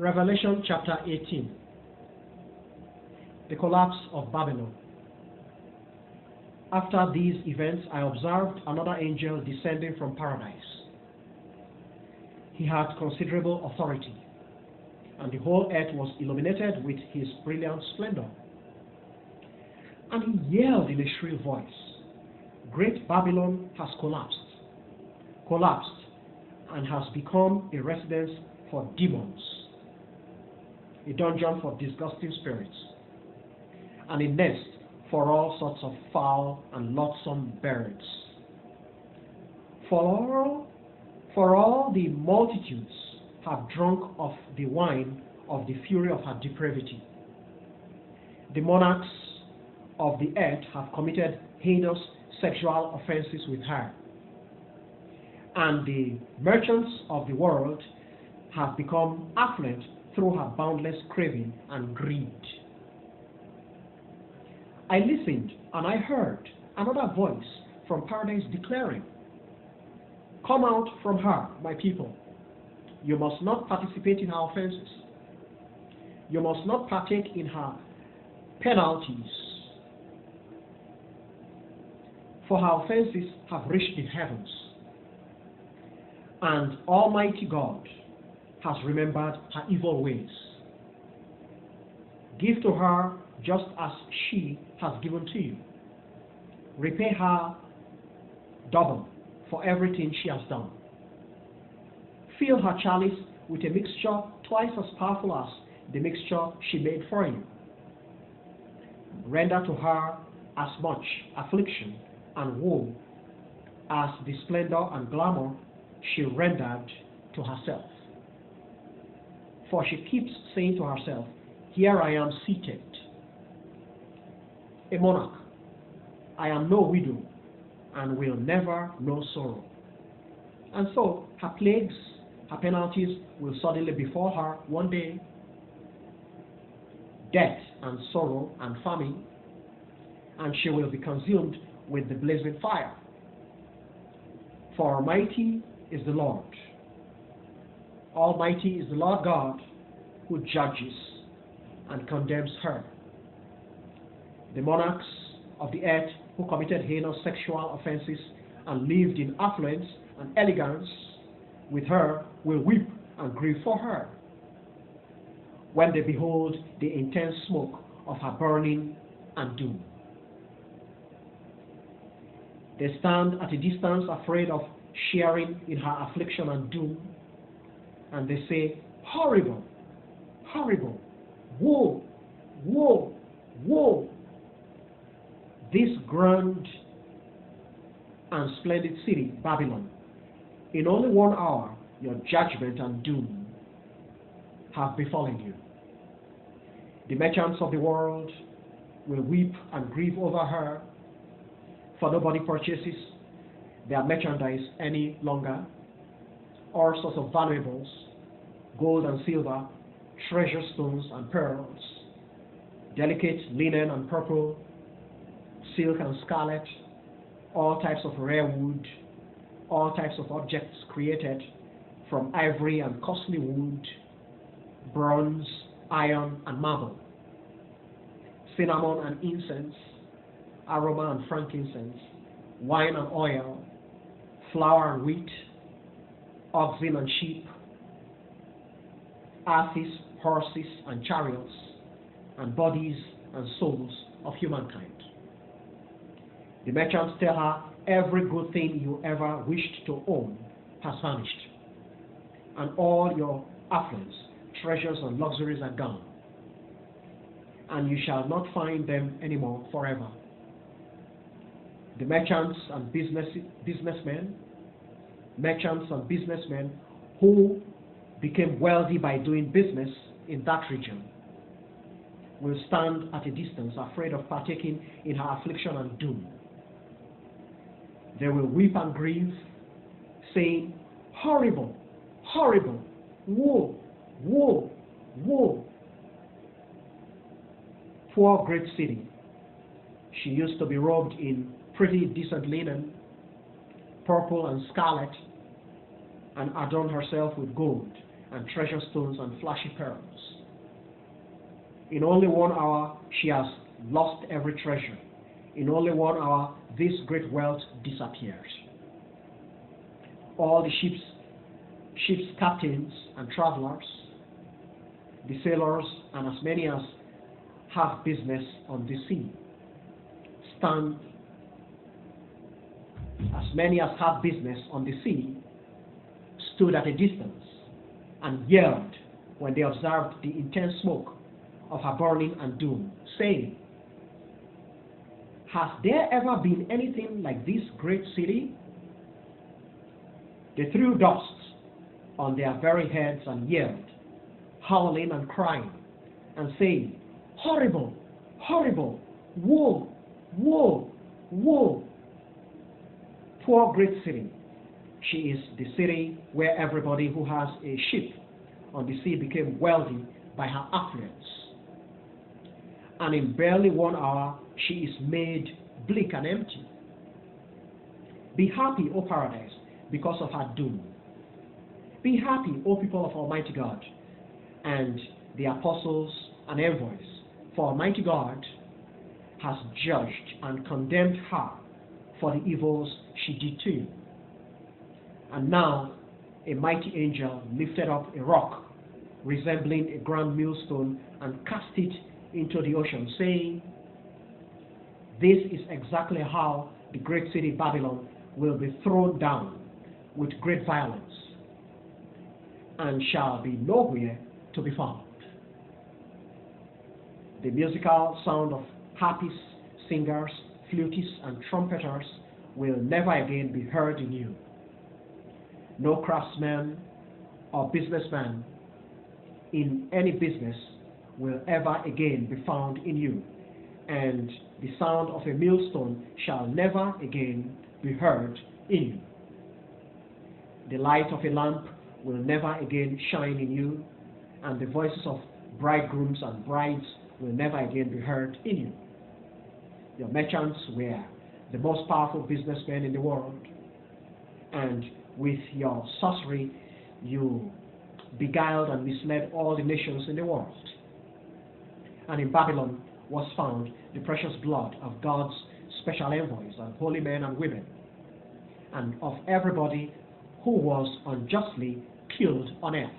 Revelation chapter 18. The collapse of Babylon. After these events, I observed another angel descending from paradise. He had considerable authority, and the whole earth was illuminated with his brilliant splendor. And he yelled in a shrill voice, "Great Babylon has collapsed, and has become a residence for demons, a dungeon for disgusting spirits, and a nest for all sorts of foul and loathsome birds. For all the multitudes have drunk of the wine of the fury of her depravity. The monarchs of the earth have committed heinous sexual offenses with her, and the merchants of the world have become affluent through her boundless craving and greed." I listened, and I heard another voice from paradise declaring, "Come out from her, my people. You must not participate in her offenses. You must not partake in her penalties. For her offenses have reached the heavens, and Almighty God has remembered her evil ways. Give to her just as she has given to you. Repay her double for everything she has done. Fill her chalice with a mixture twice as powerful as the mixture she made for you. Render to her as much affliction and woe as the splendor and glamour she rendered to herself. For she keeps saying to herself, 'Here I am seated, a monarch. I am no widow and will never know sorrow.' And so her plagues, her penalties will suddenly befall her one day: death and sorrow and famine, and she will be consumed with the blazing fire. For mighty is the Lord, Almighty is the Lord God, who judges and condemns her. The monarchs of the earth who committed heinous sexual offenses and lived in affluence and elegance with her will weep and grieve for her when they behold the intense smoke of her burning and doom. They stand at a distance, afraid of sharing in her affliction and doom, and they say, 'Horrible, horrible, woe, woe, woe!' This grand and splendid city, Babylon, in only 1 hour your judgment and doom have befallen you. The merchants of the world will weep and grieve over her, for nobody purchases their merchandise any longer. All sorts of valuables, gold and silver, treasure stones and pearls, delicate linen and purple, silk and scarlet, all types of rare wood, all types of objects created from ivory and costly wood, bronze, iron and marble, cinnamon and incense, aroma and frankincense, wine and oil, flour and wheat, oxen and sheep, asses, horses and chariots, and bodies and souls of humankind. The merchants tell her every good thing you ever wished to own has vanished, and all your affluence, treasures and luxuries are gone, and you shall not find them anymore forever. The merchants and businessmen who became wealthy by doing business in that region will stand at a distance, afraid of partaking in her affliction and doom. They will weep and grieve, saying, 'Horrible, horrible, woe, woe, woe!' Poor great city, she used to be robed in pretty decent linen, purple and scarlet, and adorn herself with gold and treasure stones and flashy pearls. In only 1 hour, she has lost every treasure. In only 1 hour, this great wealth disappears. All the ship's captains and travelers, the sailors, and as many as have business on the sea, stood at a distance and yelled when they observed the intense smoke of her burning and doom, saying, "Has there ever been anything like this great city?" They threw dust on their very heads and yelled, howling and crying, and saying, "Horrible, horrible, woe, woe, woe." Poor great city. She is the city where everybody who has a ship on the sea became wealthy by her affluence. And in barely 1 hour, she is made bleak and empty. Be happy, O paradise, because of her doom. Be happy, O people of Almighty God, and the apostles and envoys, for Almighty God has judged and condemned her for the evils she did to you. And now a mighty angel lifted up a rock resembling a grand millstone and cast it into the ocean, saying, "This is exactly how the great city Babylon will be thrown down with great violence and shall be nowhere to be found." The musical sound of harpists, singers, flutists, and trumpeters will never again be heard in you. No craftsman or businessman in any business will ever again be found in you, and the sound of a millstone shall never again be heard in you. The light of a lamp will never again shine in you, and the voices of bridegrooms and brides will never again be heard in you. Your merchants were the most powerful businessmen in the world, and with your sorcery you beguiled and misled all the nations in the world. And in Babylon was found the precious blood of God's special envoys and holy men and women, and of everybody who was unjustly killed on earth.